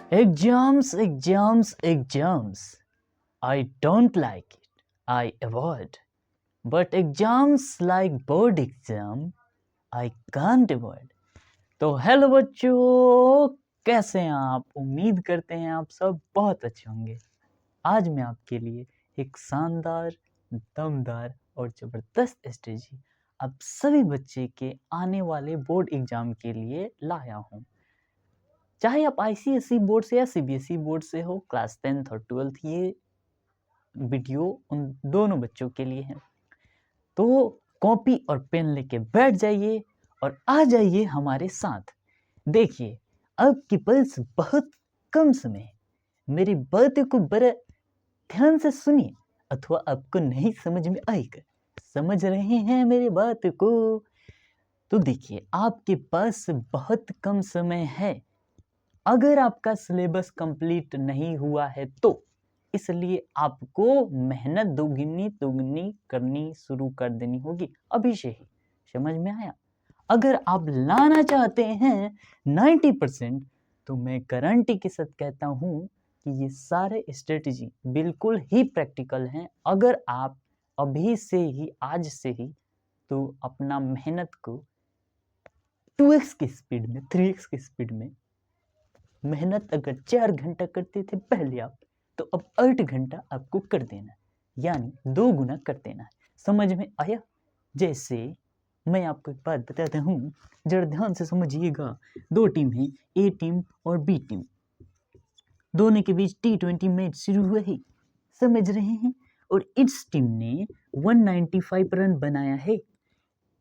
Exams, exams, exams. I don't like it. I avoid. But exams like board exam, I can't avoid. तो hello बच्चों, कैसे हैं आप? उम्मीद करते हैं आप सब बहुत अच्छे होंगे। आज मैं आपके लिए एक शानदार, दमदार और ज़बरदस्त स्ट्रेटजी आप सभी बच्चे के आने वाले बोर्ड एग्ज़ाम के लिए लाया हूँ। चाहे आप आईसीएसई बोर्ड से या सीबीएसई बोर्ड से हो, क्लास 10th और 12th, ये वीडियो उन दोनों बच्चों के लिए है। तो कॉपी और पेन लेके बैठ जाइए और आ जाइए हमारे साथ। देखिए, आपके पास बहुत कम समय है। मेरी बात को बड़ा ध्यान से सुनिए, अथवा आपको नहीं समझ में आएगा। समझ रहे हैं मेरी बात को? तो देखिए, आपके पास बहुत कम समय है। अगर आपका सिलेबस कंप्लीट नहीं हुआ है तो इसलिए आपको मेहनत दोगुनी करनी शुरू कर देनी होगी अभी से ही। समझ में आया? अगर आप लाना चाहते हैं 90%, तो मैं गारंटी के साथ कहता हूं कि ये सारे स्ट्रेटजी बिल्कुल ही प्रैक्टिकल हैं। अगर आप अभी से ही, आज से ही, तो अपना मेहनत को 2x की स्पीड में, 3x की स्पीड में, मेहनत अगर 4 घंटा करते थे पहले आप, तो अब 8 घंटा आपको कर देना है, यानी 2 गुना कर देना है। समझ में आया? जैसे मैं आपको एक बात बताता हूँ, जरा ध्यान से समझिएगा। 2 टीम है, ए टीम और बी टीम। दोनों के बीच T20 मैच शुरू हुआ है, समझ रहे हैं? और इस टीम ने 195 रन बनाया है।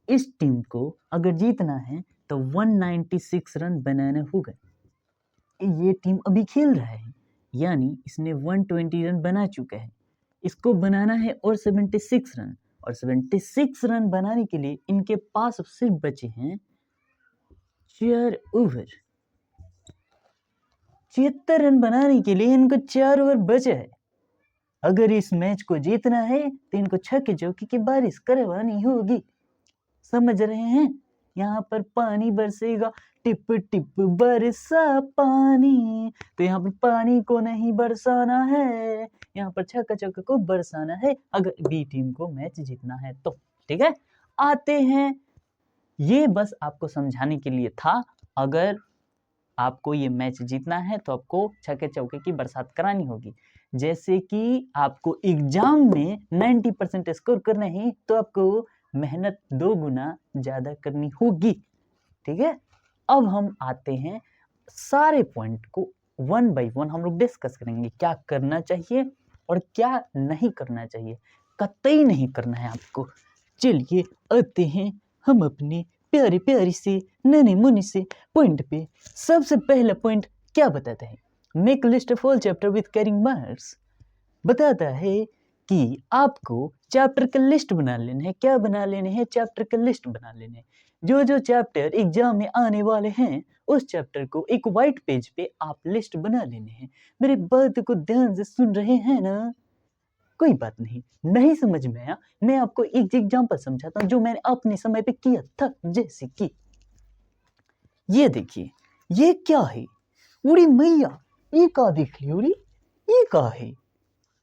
इस टीम को अगर जीतना है तो 196 रन बनाना होगा। ये टीम अभी खेल रहा है, यानी इसने 120 रन बना चुका है। इसको बनाना है और 76 रन, और 76 रन बनाने के लिए इनके पास सिर्फ बचे हैं 4 ओवर। 76 रन बनाने के लिए इनको 4 ओवर बचे है। अगर इस मैच को जीतना है तो इनको छक्के चौके की बारिश करवानी होगी। समझ रहे हैं? यहाँ पर पानी बरसेगा, टिप टिप बरसा पानी। तो यहाँ पर पानी को नहीं बरसाना है, यहाँ पर छक्का चौका को बरसाना है, अगर बी टीम को मैच जीतना है तो। ठीक है, आते हैं। ये बस आपको समझाने के लिए था। अगर आपको ये मैच जीतना है तो आपको छक्के चौके की बरसात करानी होगी। जैसे कि आपको एग्जाम में 90% स्कोर करना है तो आपको मेहनत 2 गुना ज़्यादा करनी होगी। ठीक है, अब हम आते हैं, सारे पॉइंट को 1 by 1 हम लोग डिस्कस करेंगे। क्या करना चाहिए और क्या नहीं करना चाहिए, कतई नहीं करना है आपको। चलिए आते हैं हम अपने प्यारे प्यारे से नन्हे मुन्ने से पॉइंट पे। सबसे पहला पॉइंट क्या बताता है? Make list of all chapter with carrying marks. बताता है कि आपको चैप्टर का लिस्ट बना लेना है। क्या बना लेने हैं? चैप्टर का लिस्ट बना लेने हैं। जो जो चैप्टर एग्जाम में आने वाले हैं उस चैप्टर को एक वाइट पेज पे आप लिस्ट बना लेने हैं। मेरी बात को ध्यान से सुन रहे हैं ना? कोई बात नहीं, नहीं समझ में आया, मैं आपको एक एग्जांपल समझाता हूँ जो मैंने अपने समय पे किया था। जैसे कि ये देखिए, ये क्या है? उड़ी मैया, ये का देख ली उड़ी, ये का है?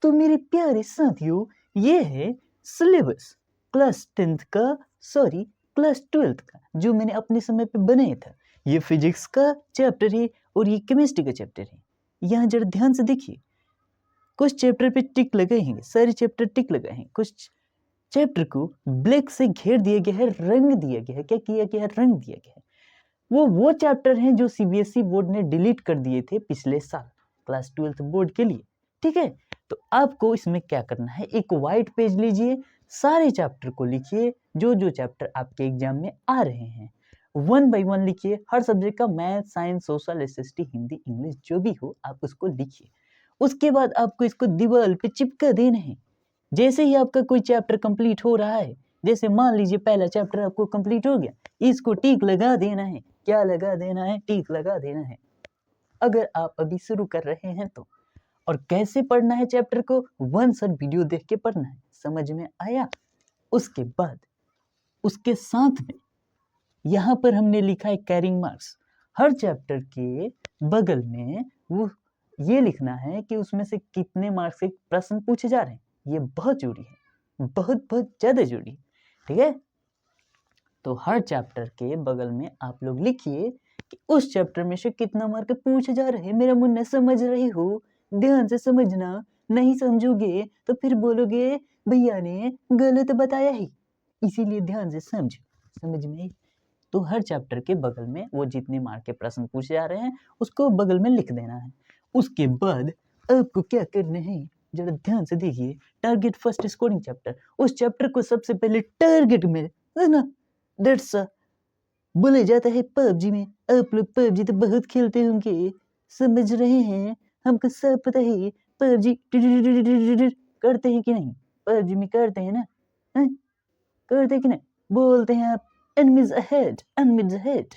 तो मेरे प्यारे साथियों, ये है सिलेबस क्लास 10th का, सॉरी क्लास 12th का, जो मैंने अपने समय पे बनाया था। ये फिजिक्स का चैप्टर है और ये केमिस्ट्री का चैप्टर है। यहाँ जरा ध्यान से देखिए, कुछ चैप्टर पे टिक लगाए हैं, सारे चैप्टर टिक लगाए हैं। कुछ चैप्टर को ब्लैक से घेर दिया गया है, रंग दिया गया है। क्या किया गया है? रंग दिया गया है। वो चैप्टर हैं जो सीबीएसई बोर्ड ने डिलीट कर दिए थे पिछले साल क्लास 12th बोर्ड के लिए। ठीक है, तो आपको इसमें क्या करना है, एक वाइट पेज लीजिए, सारे चैप्टर को लिखिए, जो जो चैप्टर आपके एग्जाम में आ रहे हैं 1 by 1 लिखिए। हर सब्जेक्ट का, math, science, social, SST, Hindi, English, जो भी हो आप उसको लिखिए। उसके बाद आपको इसको दीवार पे चिपका देना है। जैसे ही आपका कोई चैप्टर कंप्लीट हो रहा है, जैसे मान लीजिए पहला चैप्टर आपको कंप्लीट हो गया, इसको टिक लगा देना है। क्या लगा देना है? टिक लगा देना है, अगर आप अभी शुरू कर रहे हैं तो। और कैसे पढ़ना है चैप्टर को? 1 शॉट वीडियो देख के पढ़ना है। समझ में आया? उसके बाद उसके साथ में यहाँ पर हमने लिखा है कैरिंग मार्क्स। हर चैप्टर के बगल में वो ये लिखना है कि उसमें से कितने मार्क्स के प्रश्न पूछे जा रहे हैं। ये बहुत जरूरी है, बहुत बहुत ज़्यादा जरूरी है, ठीक है। तो हर चैप्टर के बगल में आप लोग लिखिए कि उस चैप्टर में से कितना मार्क पूछे जा रहे हैं। मेरा मुन्ना समझ रही हो, ध्यान से समझना, नहीं समझोगे तो फिर बोलोगे भैया ने गलत बताया ही, इसीलिए ध्यान से समझ में आई। तो हर चैप्टर के बगल में वो जितने मार्क के प्रश्न पूछे जा रहे हैं उसको बगल में लिख देना है। उसके बाद आपको क्या करना है, जरा ध्यान से देखिए। टारगेट फर्स्ट स्कोरिंग चैप्टर, उस चैप्टर को सबसे पहले टारगेट में, है ना, दैट्स बोला जाता है पबजी में। आप लोग पबजी तो बहुत खेलते होंगे, समझ रहे हैं, हमको सब पता है। पबजी करते हैं कि नहीं, पबजी में करते हैं ना, हैं? करते हैं कि नहीं, बोलते हैं आप एनिमीज अहेड।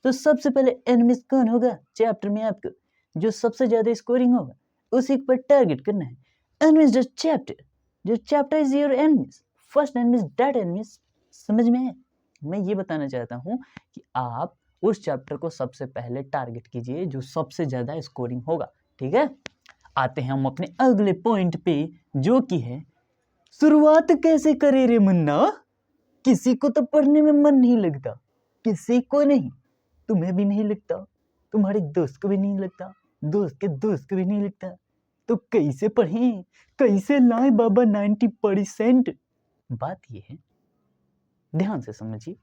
तो सबसे पहले एनिमीज कौन होगा चैप्टर में, आपको जो सबसे ज्यादा स्कोरिंग होगा उसी पर टारगेट करना है। एनिमीज जो chapter is your enemies, first enemies that enemies, समझ में है। मैं ये बताना चाहता हूँ कि आप उस चैप्टर को सबसे पहले टारगेट कीजिए जो सबसे ज्यादा स्कोरिंग होगा, ठीक है। आते हैं हम अपने अगले पॉइंट पे, जो कि है शुरुआत कैसे करे रे मुन्ना। किसी को तो पढ़ने में मन नहीं लगता, किसी को नहीं, तुम्हें भी नहीं लगता, तुम्हारे दोस्त को भी नहीं लगता, दोस्त के दोस्त को भी नहीं लगता, तो कैसे पढ़ें, कैसे लाएं बाबा 90%। बात ये है, ध्यान से समझिए,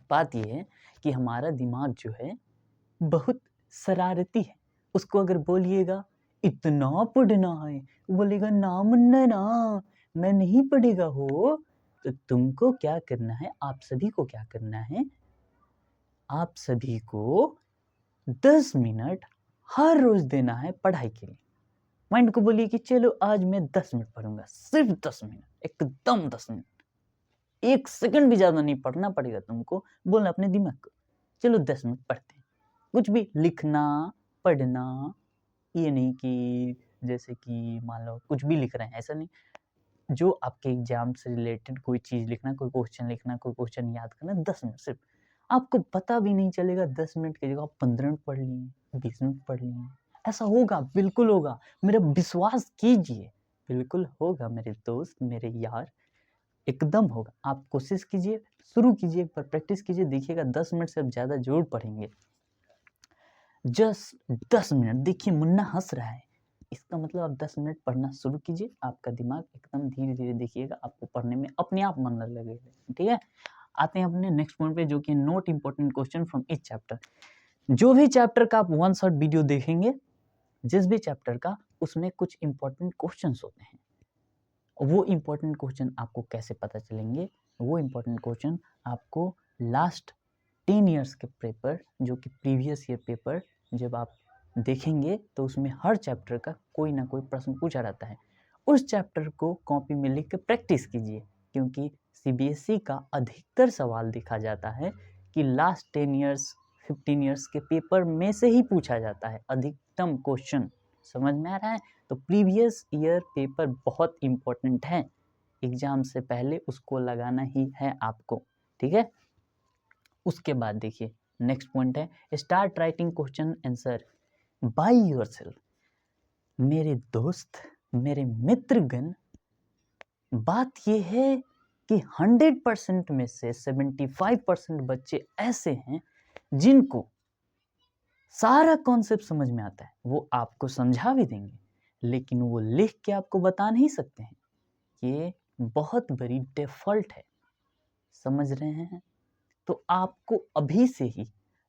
बात ये है कि हमारा दिमाग जो है बहुत शरारती है। उसको अगर बोलिएगा इतना पढ़ना है, बोलेगा ना मुन्ना ना, मैं नहीं पढ़ेगा हो। तो तुमको क्या करना है, आप सभी को क्या करना है, आप सभी को 10 मिनट हर रोज देना है पढ़ाई के लिए। माइंड को बोलिए कि चलो आज मैं 10 मिनट पढ़ूंगा, सिर्फ 10 मिनट, एकदम 10 मिनट, 1 सेकंड भी ज्यादा नहीं पढ़ना पड़ेगा तुमको। बोलना अपने दिमाग को, चलो 10 मिनट पढ़ते हैं। कुछ भी लिखना, पढ़ना, ये नहीं कि जैसे कि मान लो कुछ भी लिख रहे हैं, ऐसा नहीं। जो आपके एग्जाम से रिलेटेड कोई चीज़ लिखना, कोई क्वेश्चन लिखना, कोई क्वेश्चन याद करना, 10 मिनट सिर्फ। आपको पता भी नहीं चलेगा 10 मिनट की जगह आप 15 मिनट पढ़ लिए, 20 मिनट पढ़ लिए। ऐसा होगा, बिल्कुल होगा, मेरा विश्वास कीजिए, बिल्कुल होगा मेरे दोस्त, मेरे यार, एकदम होगा। आप कोशिश कीजिए, शुरू कीजिए, एक बार प्रैक्टिस कीजिए, देखिएगा 10 मिनट से आप ज़्यादा जरूर पढ़ेंगे। Just 10 minute. देखिए मुन्ना हंस रहा है, इसका मतलब आप 10 मिनट पढ़ना शुरू कीजिए, आपका दिमाग एकदम धीरे धीरे देखिएगा आपको पढ़ने में अपने आप मन लगेगा, ठीक है। आते हैं अपने नेक्स्ट पॉइंट पे, जो कि note important question from each chapter. जो भी चैप्टर का आप 1 शॉट वीडियो देखेंगे, जिस भी चैप्टर का, उसमें कुछ इंपॉर्टेंट क्वेश्चन होते हैं। वो इंपॉर्टेंट क्वेश्चन आपको कैसे पता चलेंगे, वो इंपॉर्टेंट क्वेश्चन आपको लास्ट 10 ईयर्स के पेपर, जो कि प्रीवियस ईयर पेपर जब आप देखेंगे तो उसमें हर चैप्टर का कोई ना कोई प्रश्न पूछा रहता है। उस चैप्टर को कॉपी में लिख के प्रैक्टिस कीजिए, क्योंकि सीबीएसई का अधिकतर सवाल देखा जाता है कि लास्ट 10 ईयर्स 15 ईयर्स के पेपर में से ही पूछा जाता है अधिकतम क्वेश्चन। समझ में आ रहा है। तो प्रीवियस ईयर पेपर बहुत इम्पोर्टेंट है, एग्जाम से पहले उसको लगाना ही है आपको, ठीक है। उसके बाद देखिए नेक्स्ट पॉइंट है, start writing question answer by yourself. मेरे दोस्त, मेरे मित्रगण, बात ये है कि 100% में से 75% बच्चे ऐसे हैं जिनको सारा कॉन्सेप्ट समझ में आता है, वो आपको समझा भी देंगे, लेकिन वो लिख के आपको बता नहीं सकते हैं। ये बहुत बड़ी डिफॉल्ट है, समझ रहे हैं। तो आपको अभी से ही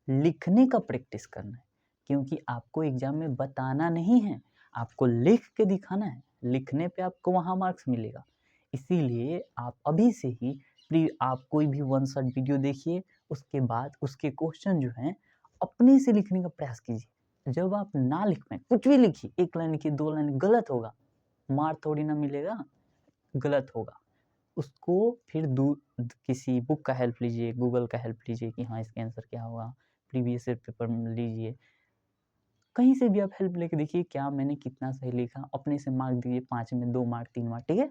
लिखने का प्रैक्टिस करना है, क्योंकि आपको एग्जाम में बताना नहीं है, आपको लिख के दिखाना है। लिखने पे आपको वहाँ मार्क्स मिलेगा, इसीलिए आप अभी से ही आप कोई भी 1 शॉट वीडियो देखिए, उसके बाद उसके क्वेश्चन जो हैं अपने से लिखने का प्रयास कीजिए। जब आप ना लिख पाए, कुछ भी लिखिए, 1 लाइन लिखिए, 2 लाइन, गलत होगा, मार थोड़ी ना मिलेगा, गलत होगा। उसको फिर किसी बुक का हेल्प लीजिए, गूगल का हेल्प लीजिए कि हाँ इसका आंसर क्या होगा, प्रीवियस ईयर पेपर में लीजिए, कहीं से भी आप हेल्प लेके देखिए क्या मैंने कितना सही लिखा, अपने से मार्क दीजिए, 5 में 2 मार्क 3 मार्क, ठीक है।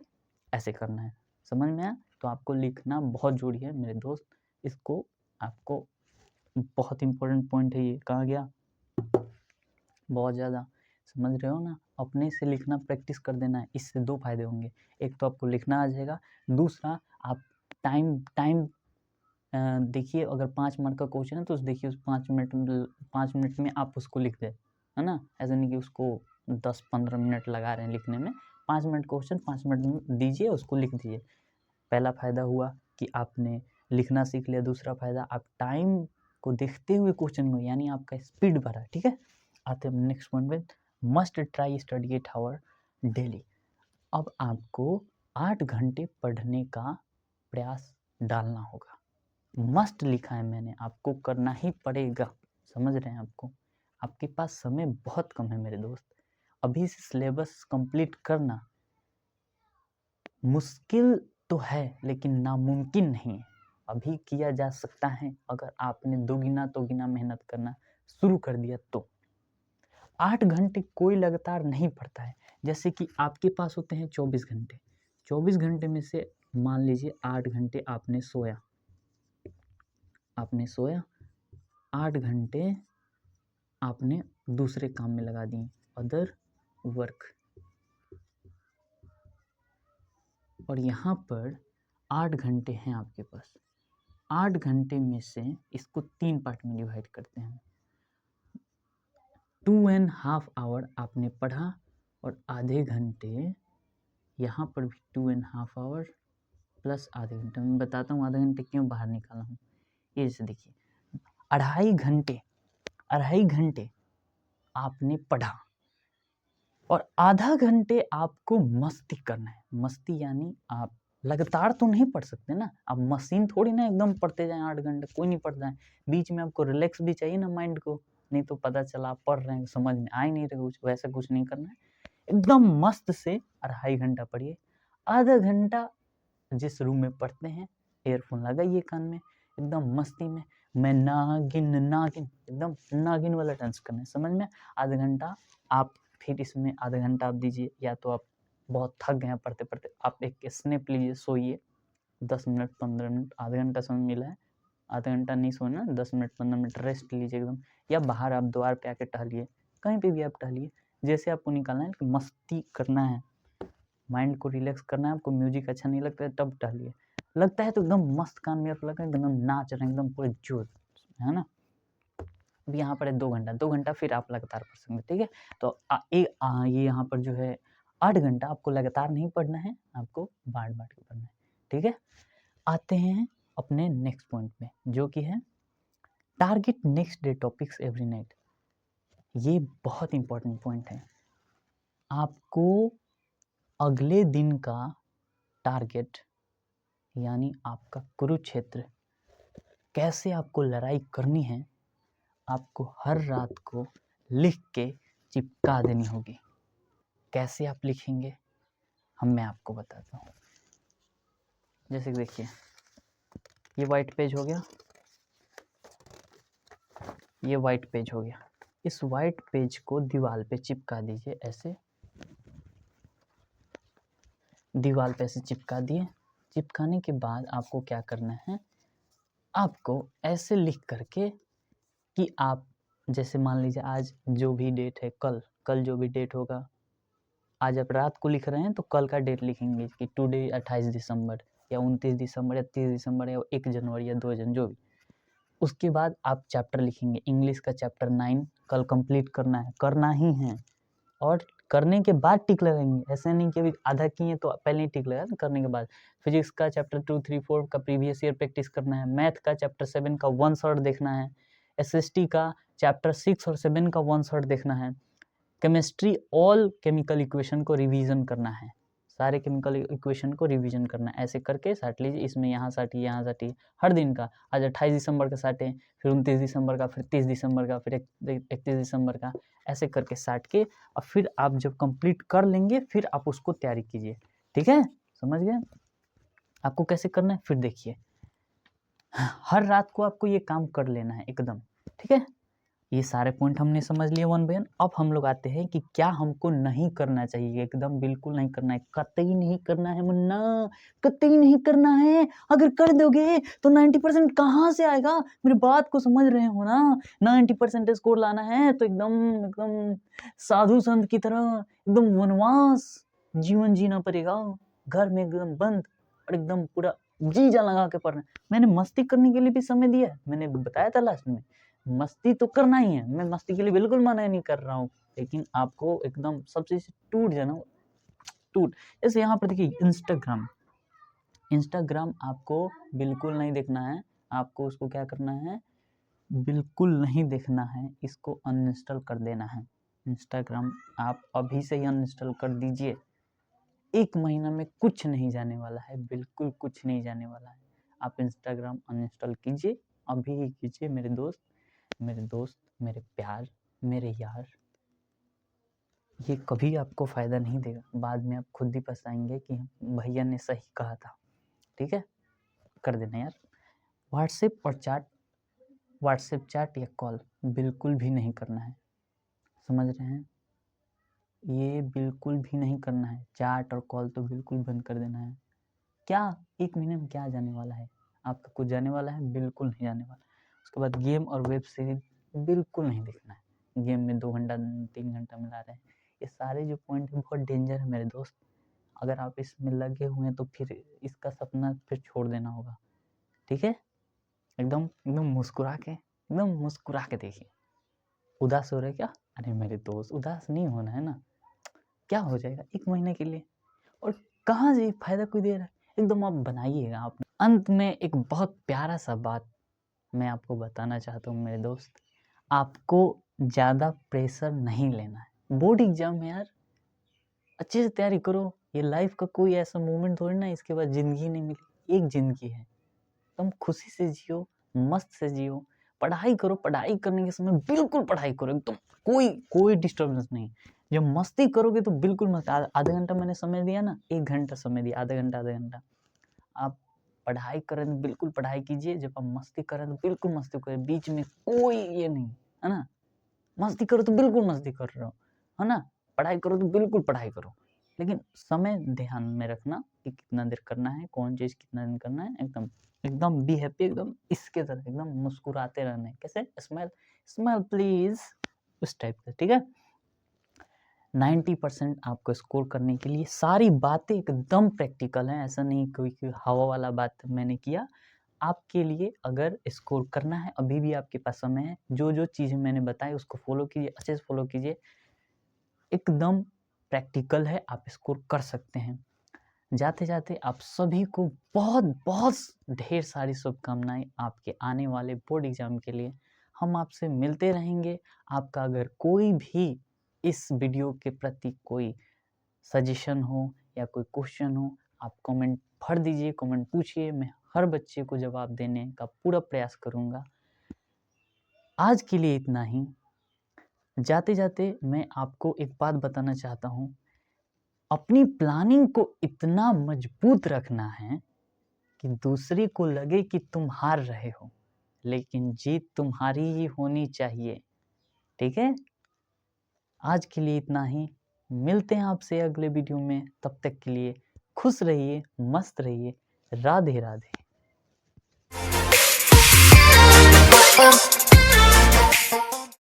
ऐसे करना है, समझ में आया। तो आपको लिखना बहुत जरूरी है मेरे दोस्त, इसको आपको बहुत इंपॉर्टेंट पॉइंट है ये। कहाँ गया, बहुत ज़्यादा, समझ रहे हो ना। अपने से लिखना प्रैक्टिस कर देना है, इससे 2 फायदे होंगे। एक तो आपको लिखना आ जाएगा, दूसरा आप टाइम देखिए, अगर 5 मिनट का क्वेश्चन है तो देखिए उस 5 मिनट में आप उसको लिख दें, है ना। ऐसा नहीं कि उसको 10-15 मिनट लगा रहे हैं लिखने में। 5 मिनट क्वेश्चन 5 मिनट में दीजिए, उसको लिख दीजिए। पहला फ़ायदा हुआ कि आपने लिखना सीख लिया। दूसरा फ़ायदा, आप टाइम को देखते हुए क्वेश्चन को, यानी आपका स्पीड बढ़ा। ठीक है, आते हैं नेक्स्ट पॉइंट पे। Must try study 8 hour daily. अब आपको 8 घंटे पढ़ने का प्रयास डालना होगा। मस्ट लिखा है मैंने, आपको करना ही पड़ेगा। समझ रहे हैं आपके पास समय बहुत कम है मेरे दोस्त। अभी से सिलेबस कंप्लीट करना मुश्किल तो है लेकिन नामुमकिन नहीं है। अभी किया जा सकता है अगर आपने दोगुना मेहनत करना शुरू कर दिया तो। 8 घंटे कोई लगातार नहीं पढ़ता है। जैसे कि आपके पास होते हैं 24 घंटे। 24 घंटे में से मान लीजिए 8 घंटे आपने सोया, 8 घंटे आपने दूसरे काम में लगा दिए, अदर वर्क। और यहाँ पर 8 घंटे हैं आपके पास। 8 घंटे में से इसको 3 पार्ट में डिवाइड करते हैं। 2.5 आवर आपने पढ़ा और आधे घंटे यहाँ पर भी 2.5 आवर प्लस आधे घंटे। मैं बताता हूँ आधे घंटे क्यों बाहर निकाला हूँ। ये जैसे देखिए, 2.5 घंटे आपने पढ़ा और आधा घंटे आपको मस्ती करना है। मस्ती यानी आप लगातार तो नहीं पढ़ सकते ना, आप मशीन थोड़ी ना एकदम पढ़ते जाएं 8 घंटे, कोई नहीं पढ़ता है। बीच में आपको रिलैक्स भी चाहिए ना माइंड को, नहीं तो पता चला आप पढ़ रहे हैं समझ में आ ही नहीं रहा कुछ। वैसा कुछ नहीं करना है, एकदम मस्त से 2.5 घंटा पढ़िए। आधा घंटा जिस रूम में पढ़ते हैं एयरफोन लगाइए कान में, एकदम मस्ती में मैं नागिन एकदम नागिन वाला डांस करना है, समझ में। आधा घंटा आप फिर इसमें आधा घंटा आप दीजिए, या तो आप बहुत थक गए हैं पढ़ते पढ़ते, आप एक स्नैप लीजिए, सोइए 10 मिनट 15 मिनट, आधा घंटा समय मिला है, आधा घंटा नहीं सोना, 10 मिनट 15 मिनट रेस्ट लीजिए एकदम। या बाहर आप द्वार पे आके टहलिए, कहीं पे भी आप टहलिए, जैसे आपको निकालना है कि मस्ती करना है, माइंड को रिलैक्स करना है। आपको म्यूजिक अच्छा नहीं लगता है तब टहलिए, लगता है तो एकदम मस्त कान में लगा एकदम नाच रहे हैं एकदम पूरे जोर, है ना। अब यहाँ पर है 2 घंटा फिर आप लगातार पढ़ सकते हैं। ठीक है, तो ये यहाँ पर जो है 8 घंटा आपको लगातार नहीं पढ़ना है, आपको बांट बांट के पढ़ना है। ठीक है, आते हैं अपने नेक्स्ट पॉइंट में, जो कि है target next day topics every night. ये बहुत इंपॉर्टेंट पॉइंट है। आपको अगले दिन का टारगेट यानी आपका कुरुक्षेत्र, कैसे आपको लड़ाई करनी है, आपको हर रात को लिख के चिपका देनी होगी। कैसे आप लिखेंगे मैं आपको बताता हूँ। जैसे देखिए, ये वाइट पेज हो गया, ये वाइट पेज हो गया। इस वाइट पेज को दीवार पे चिपका दीजिए, ऐसे दीवार पे ऐसे चिपका दिए। चिपकाने के बाद आपको क्या करना है, आपको ऐसे लिख करके कि आप जैसे मान लीजिए आज जो भी डेट है, कल जो भी डेट होगा, आज आप रात को लिख रहे हैं तो कल का डेट लिखेंगे कि टुडे 28 दिसंबर या 29 दिसंबर या 30 दिसंबर या 1 जनवरी या 2 जनवरी, जो भी। उसके बाद आप चैप्टर लिखेंगे, इंग्लिश का चैप्टर 9 कल कंप्लीट करना ही है। और करने के बाद टिक लगाएंगे, ऐसे नहीं कि अभी आधा किए तो पहले ही टिक लगा, करने के बाद। फिजिक्स का चैप्टर 2, 3, 4 का प्रीवियस ईयर प्रैक्टिस करना है। मैथ का चैप्टर 7 का 1 शॉट देखना है। SST का चैप्टर 6 और 7 का 1 शॉट देखना है। केमिस्ट्री ऑल केमिकल इक्वेशन को रिवीजन करना है, सारे केमिकल इक्वेशन को रिवीजन करना है। ऐसे करके साट लीजिए, इसमें यहाँ साटिए यहाँ साटिए, हर दिन का। आज 28 दिसंबर का साटें, फिर 29 दिसंबर का, फिर 30 दिसंबर का, फिर 31 दिसंबर का, ऐसे करके साट के और फिर आप जब कंप्लीट कर लेंगे फिर आप उसको तैयारी कीजिए। ठीक है, समझ गए आपको कैसे करना है। फिर देखिए, हर रात को आपको ये काम कर लेना है एकदम। ठीक है, ये सारे पॉइंट हमने समझ लिए वन बाय वन। अब हम लोग आते हैं कि क्या हमको नहीं करना चाहिए। एकदम बिल्कुल नहीं करना है, कतई नहीं करना है मुन्ना, कतई नहीं करना है। अगर कर दोगे तो 90% कहाँ से आएगा? मेरी बात को समझ रहे हो ना? 90% स्कोर लाना है तो एकदम एकदम साधु संत की तरह एकदम वनवास जीवन जीना पड़ेगा, घर में एकदम बंद और एकदम पूरा जी जान लगा के पढ़ना। मैंने मस्ती करने के लिए भी समय दिया है, मैंने बताया था लास्ट में, मस्ती तो करना ही है, मैं मस्ती के लिए बिल्कुल मना नहीं कर रहा हूँ, लेकिन आपको एकदम सब चीज टूट जाना, टूट। जैसे यहाँ पर देखिए इंस्टाग्राम आपको बिल्कुल नहीं देखना है, आपको उसको क्या करना है, बिल्कुल नहीं देखना है, इसको अनइंस्टॉल कर देना है। इंस्टाग्राम आप अभी से ही अनइंस्टॉल कर दीजिए। 1 महीना में कुछ नहीं जाने वाला है, बिल्कुल कुछ नहीं जाने वाला है। आप इंस्टाग्राम अनइंस्टॉल कीजिए, अभी ही कीजिए मेरे दोस्त, मेरे प्यार, मेरे यार। ये कभी आपको फ़ायदा नहीं देगा, बाद में आप खुद ही पछताएंगे कि भैया ने सही कहा था। ठीक है, कर देना यार। व्हाट्सएप चैट या कॉल बिल्कुल भी नहीं करना है, समझ रहे हैं? ये बिल्कुल भी नहीं करना है, चैट और कॉल तो बिल्कुल बंद कर देना है। क्या 1 महीने में क्या जाने वाला है? आपका कुछ जाने वाला है? बिल्कुल नहीं जाने वाला। उसके बाद गेम और वेब सीरीज बिल्कुल नहीं देखना है। गेम में 2 घंटा 3 घंटा मिला रहे हैं, ये सारे जो पॉइंट है बहुत डेंजर है मेरे दोस्त। अगर आप इसमें लगे हुए हैं तो फिर इसका सपना फिर छोड़ देना होगा। ठीक है, एकदम एकदम मुस्कुरा के देखिए। उदास हो रहे क्या? अरे मेरे दोस्त, उदास नहीं होना है ना, क्या हो जाएगा 1 महीने के लिए, और कहाँ से फायदा कोई दे रहा है, एकदम आप बनाइएगा। आप अंत में एक बहुत प्यारा सा बात मैं आपको बताना चाहता हूँ मेरे दोस्त, आपको ज़्यादा प्रेशर नहीं लेना है। बोर्ड एग्जाम है यार, अच्छे से तैयारी करो। ये लाइफ का कोई ऐसा मोमेंट थोड़ी ना इसके बाद ज़िंदगी नहीं मिली, एक ज़िंदगी है, तुम खुशी से जियो, मस्त से जियो, पढ़ाई करो, पढ़ाई करने के समय बिल्कुल पढ़ाई करो, एकदम कोई डिस्टर्बेंस नहीं। जब मस्ती करोगे तो बिल्कुल मस्त, आधा घंटा मैंने समय दिया ना, 1 घंटा समय दिया, आधा घंटा आप पढ़ाई करें तो बिल्कुल पढ़ाई कीजिए, जब आप मस्ती करें तो बिल्कुल मस्ती करें, बीच में कोई ये नहीं है ना। मस्ती करो तो बिल्कुल मस्ती कर रहे हो, है ना, पढ़ाई करो तो बिल्कुल पढ़ाई करो, लेकिन समय ध्यान में रखना कि कितना देर करना है, कौन चीज़ कितना दिन करना है। एकदम एकदम बी हैप्पी, एकदम इसके तरह एकदम मुस्कुराते रहना है। कैसे? स्माइल प्लीज, उस टाइप का। ठीक है, 90% आपको स्कोर करने के लिए सारी बातें एकदम प्रैक्टिकल हैं, ऐसा नहीं कोई हवा वाला बात मैंने किया। आपके लिए अगर स्कोर करना है, अभी भी आपके पास समय है, जो चीज़ें मैंने बताई उसको फॉलो कीजिए, अच्छे से फॉलो कीजिए, एकदम प्रैक्टिकल है, आप स्कोर कर सकते हैं। जाते जाते आप सभी को बहुत बहुत ढेर सारी शुभकामनाएं आपके आने वाले बोर्ड एग्जाम के लिए। हम आपसे मिलते रहेंगे। आपका अगर कोई भी इस वीडियो के प्रति कोई सजेशन हो या कोई क्वेश्चन हो, आप कमेंट भर दीजिए, कमेंट पूछिए, मैं हर बच्चे को जवाब देने का पूरा प्रयास करूँगा। आज के लिए इतना ही। जाते जाते मैं आपको एक बात बताना चाहता हूँ, अपनी प्लानिंग को इतना मजबूत रखना है कि दूसरे को लगे कि तुम हार रहे हो, लेकिन जीत तुम्हारी ही होनी चाहिए। ठीक है, आज के लिए इतना ही। मिलते हैं आपसे अगले वीडियो में, तब तक के लिए खुश रहिए, मस्त रहिए। राधे राधे।